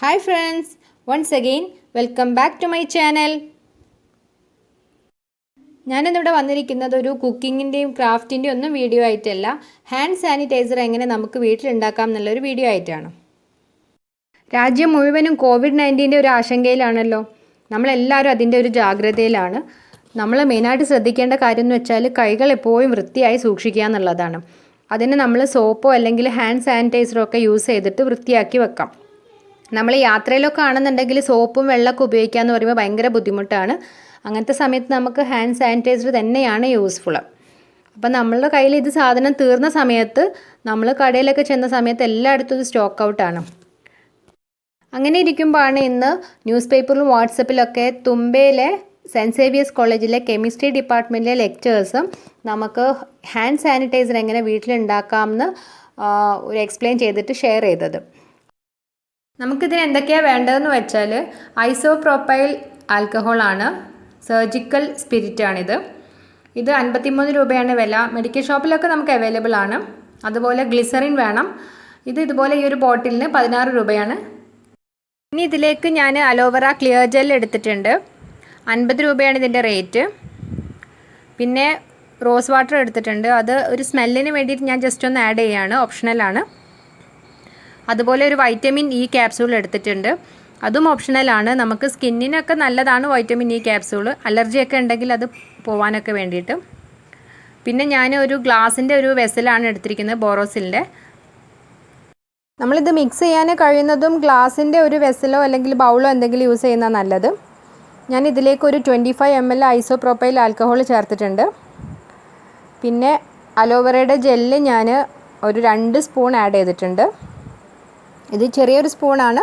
Hi friends, once again welcome back to my channel. ഞാനിന്നിവിടെ വന്നിരിക്കുന്നത് ഒരു കുക്കിങ്ങിൻ്റെയും ക്രാഫ്റ്റിൻ്റെയും ഒന്നും വീഡിയോ ആയിട്ടല്ല, ഹാൻഡ് സാനിറ്റൈസർ എങ്ങനെ നമുക്ക് വീട്ടിലുണ്ടാക്കാം എന്നുള്ളൊരു വീഡിയോ ആയിട്ടാണ്. രാജ്യം മുഴുവനും COVID-19 ഒരു ആശങ്കയിലാണല്ലോ. നമ്മളെല്ലാവരും അതിൻ്റെ ഒരു ജാഗ്രതയിലാണ്. നമ്മൾ മെയിനായിട്ട് ശ്രദ്ധിക്കേണ്ട കാര്യം എന്ന് വെച്ചാൽ കൈകൾ എപ്പോഴും വൃത്തിയായി സൂക്ഷിക്കുക എന്നുള്ളതാണ്. അതിന് നമ്മൾ സോപ്പോ അല്ലെങ്കിൽ ഹാൻഡ് സാനിറ്റൈസറോ ഒക്കെ യൂസ് ചെയ്തിട്ട് വൃത്തിയാക്കി വെക്കാം. നമ്മൾ യാത്രയിലൊക്കെ ആണെന്നുണ്ടെങ്കിൽ സോപ്പും വെള്ളമൊക്കെ ഉപയോഗിക്കുക എന്ന് പറയുമ്പോൾ ഭയങ്കര ബുദ്ധിമുട്ടാണ്. അങ്ങനത്തെ സമയത്ത് നമുക്ക് ഹാൻഡ് സാനിറ്റൈസർ തന്നെയാണ് യൂസ്ഫുൾ. അപ്പം നമ്മളുടെ കയ്യിൽ ഇത് സാധനം തീർന്ന സമയത്ത് നമ്മൾ കടയിലൊക്കെ ചെന്ന സമയത്ത് എല്ലായിടത്തും ഇത് സ്റ്റോക്ക് ഔട്ടാണ്. അങ്ങനെ ഇരിക്കുമ്പോഴാണ് ഇന്ന് ന്യൂസ് പേപ്പറിലും വാട്സപ്പിലൊക്കെ തുമ്പയിലെ സെൻറ്റ് സേവിയേഴ്സ് കോളേജിലെ കെമിസ്ട്രി ഡിപ്പാർട്ട്മെൻറ്റിലെ ലെക്ചേഴ്സും നമുക്ക് ഹാൻഡ് സാനിറ്റൈസർ എങ്ങനെ വീട്ടിലുണ്ടാക്കാമെന്ന് ഒരു എക്സ്പ്ലെയിൻ ചെയ്തിട്ട് ഷെയർ ചെയ്തത്. നമുക്കിതിന് എന്തൊക്കെയാണ് വേണ്ടതെന്ന് വെച്ചാൽ ഐസോപ്രോപ്പൈൽ ആൽക്കഹോളാണ്, സർജിക്കൽ സ്പിരിറ്റാണിത്. ഇത് 53 രൂപയാണ് വില. മെഡിക്കൽ ഷോപ്പിലൊക്കെ നമുക്ക് അവൈലബിൾ ആണ്. അതുപോലെ ഗ്ലിസറിൻ വേണം. ഇതുപോലെ ഈ ഒരു ബോട്ടിലിന് 16 രൂപയാണ്. ഇനി ഇതിലേക്ക് ഞാൻ അലോവെറ ക്ലിയർ ജെൽ എടുത്തിട്ടുണ്ട്. 50 രൂപയാണ് ഇതിൻ്റെ റേറ്റ്. പിന്നെ റോസ് വാട്ടർ എടുത്തിട്ടുണ്ട്. അത് ഒരു സ്മെല്ലിന് വേണ്ടിയിട്ട് ഞാൻ ജസ്റ്റ് ഒന്ന് ആഡ് ചെയ്യുകയാണ്, ഓപ്ഷണലാണ്. അതുപോലെ ഒരു വൈറ്റമിൻ ഇ ക്യാപ്സൂൾ എടുത്തിട്ടുണ്ട്. അതും ഓപ്ഷണലാണ്. നമുക്ക് സ്കിന്നിനൊക്കെ നല്ലതാണ് വൈറ്റമിൻ ഇ ക്യാപ്സൂൾ. അലർജിയൊക്കെ ഉണ്ടെങ്കിൽ അത് പോവാനൊക്കെ വേണ്ടിയിട്ട്. പിന്നെ ഞാൻ ഒരു ഗ്ലാസിൻ്റെ ഒരു വെസലാണ് എടുത്തിരിക്കുന്നത്, ബോറോസിലിൻ്റെ. നമ്മളിത് മിക്സ് ചെയ്യാൻ കഴിയുന്നതും ഗ്ലാസിൻ്റെ ഒരു വെസലോ അല്ലെങ്കിൽ ബൗളോ എന്തെങ്കിലും യൂസ് ചെയ്യുന്നത് നല്ലത്. ഞാൻ ഇതിലേക്ക് ഒരു 25 ml ഐസോപ്രോപ്പൈൽ ആൽക്കഹോൾ ചേർത്തിട്ടുണ്ട്. പിന്നെ അലോവെറയുടെ ജെല്ല് ഞാൻ ഒരു 2 സ്പൂൺ ആഡ് ചെയ്തിട്ടുണ്ട്. ഇത് ചെറിയൊരു സ്പൂണാണ്,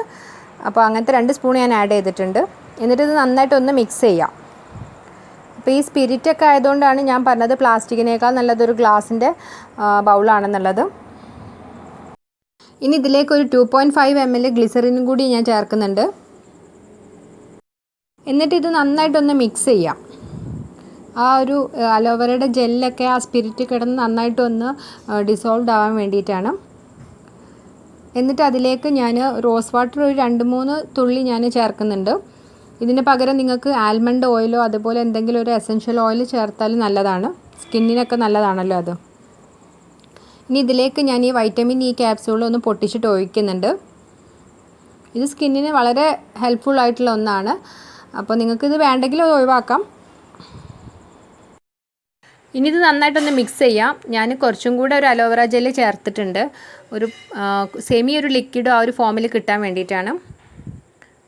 അപ്പോൾ അങ്ങനത്തെ 2 സ്പൂൺ ഞാൻ ആഡ് ചെയ്തിട്ടുണ്ട്. എന്നിട്ട് ഇത് നന്നായിട്ടൊന്ന് മിക്സ് ചെയ്യാം. അപ്പോൾ ഈ സ്പിരിറ്റൊക്കെ ആയതുകൊണ്ടാണ് ഞാൻ പറഞ്ഞത് പ്ലാസ്റ്റിക്കിനേക്കാൾ നല്ലതൊരു ഗ്ലാസിൻ്റെ ബൗളാണെന്നുള്ളത്. ഇനി ഇതിലേക്ക് ഒരു 2.5 ml ഗ്ലിസറിനും കൂടി ഞാൻ ചേർക്കുന്നുണ്ട്. എന്നിട്ട് ഇത് നന്നായിട്ടൊന്ന് മിക്സ് ചെയ്യാം. ആ ഒരു അലോവെറയുടെ ജെല്ലൊക്കെ ആ സ്പിരിറ്റ് കിടന്ന് നന്നായിട്ടൊന്ന് ഡിസോൾവ് ആവാൻ വേണ്ടിയിട്ടാണ്. എന്നിട്ട് അതിലേക്ക് ഞാൻ റോസ് വാട്ടർ ഒരു 2-3 തുള്ളി ഞാൻ ചേർക്കുന്നുണ്ട്. ഇതിന് പകരം നിങ്ങൾക്ക് ആൽമണ്ട് ഓയിലോ അതുപോലെ എന്തെങ്കിലും ഒരു എസൻഷ്യൽ ഓയിൽ ചേർത്താൽ നല്ലതാണ്. സ്കിന്നിനൊക്കെ നല്ലതാണല്ലോ അത്. ഇനി ഇതിലേക്ക് ഞാൻ ഈ വൈറ്റമിൻ ഇ ക്യാപ്സൂൾ ഒന്ന് പൊട്ടിച്ചിട്ട് ഒഴിക്കുന്നുണ്ട്. ഇത് സ്കിന്നിന് വളരെ ഹെൽപ്ഫുൾ ആയിട്ടുള്ള ഒന്നാണ്. അപ്പോൾ നിങ്ങൾക്കിത് വേണ്ടെങ്കിൽ അത് ഒഴിവാക്കാം. ഇനി ഇത് നന്നായിട്ടൊന്ന് മിക്സ് ചെയ്യാം. ഞാൻ കുറച്ചും കൂടെ ഒരു അലോവെറ ജെല്ല് ചേർത്തിട്ടുണ്ട്, ഒരു സെമി ഒരു ലിക്വിഡ് ആ ഒരു ഫോമിൽ കിട്ടാൻ വേണ്ടിയിട്ടാണ്.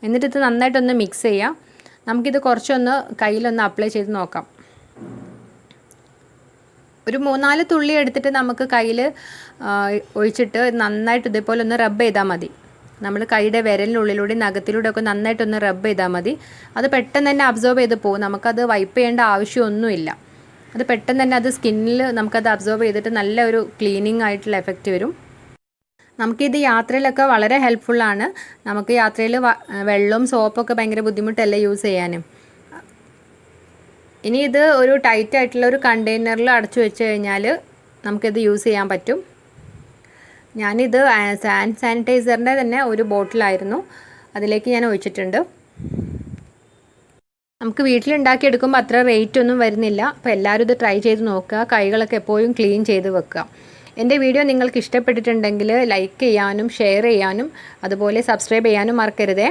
എന്നിട്ട് ഇത് നന്നായിട്ടൊന്ന് മിക്സ് ചെയ്യാം. നമുക്കിത് കുറച്ചൊന്ന് കയ്യിലൊന്ന് അപ്ലൈ ചെയ്ത് നോക്കാം. ഒരു 3-4 തുള്ളി എടുത്തിട്ട് നമുക്ക് കയ്യിൽ ഒഴിച്ചിട്ട് നന്നായിട്ട് ഇതേപോലെ ഒന്ന് റബ്ബ് ചെയ്താൽ മതി. നമ്മൾ കൈയുടെ വിരലിനുള്ളിലൂടെ നഖത്തിലൂടെ ഒക്കെ നന്നായിട്ടൊന്ന് റബ്ബ് ചെയ്താൽ മതി. അത് പെട്ടെന്ന് തന്നെ അബ്സോർബ് ചെയ്ത് പോകും. നമുക്കത് വൈപ്പ് ചെയ്യേണ്ട ആവശ്യമൊന്നുമില്ല. അത് പെട്ടെന്ന് തന്നെ അത് സ്കിന്നിൽ നമുക്കത് അബ്സോർബ് ചെയ്തിട്ട് നല്ല ഒരു ക്ലീനിങ് ആയിട്ടുള്ള എഫക്റ്റ് വരും. നമുക്കിത് യാത്രയിലൊക്കെ വളരെ ഹെൽപ്ഫുള്ളാണ്. നമുക്ക് യാത്രയിൽ വെള്ളവും സോപ്പൊക്കെ ഭയങ്കര ബുദ്ധിമുട്ടല്ലേ യൂസ് ചെയ്യാനും. ഇനി ഇത് ഒരു ടൈറ്റ് ആയിട്ടുള്ള ഒരു കണ്ടെയ്നറിൽ അടച്ചു വെച്ച് കഴിഞ്ഞാൽ നമുക്കിത് യൂസ് ചെയ്യാൻ പറ്റും. ഞാനിത് ഹാൻഡ് സാനിറ്റൈസറിൻ്റെ തന്നെ ഒരു ബോട്ടിലായിരുന്നു, അതിലേക്ക് ഞാൻ ഒഴിച്ചിട്ടുണ്ട്. നമുക്ക് വീട്ടിലുണ്ടാക്കിയെടുക്കുമ്പോൾ അത്ര റേറ്റ് ഒന്നും വരുന്നില്ല. അപ്പോൾ എല്ലാവരും ഇത് ട്രൈ ചെയ്ത് നോക്കുക. കൈകളൊക്കെ എപ്പോഴും ക്ലീൻ ചെയ്ത് വെക്കുക. എൻ്റെ വീഡിയോ നിങ്ങൾക്ക് ഇഷ്ടപ്പെട്ടിട്ടുണ്ടെങ്കിൽ ലൈക്ക് ചെയ്യാനും ഷെയർ ചെയ്യാനും അതുപോലെ സബ്സ്ക്രൈബ് ചെയ്യാനും മറക്കരുതേ.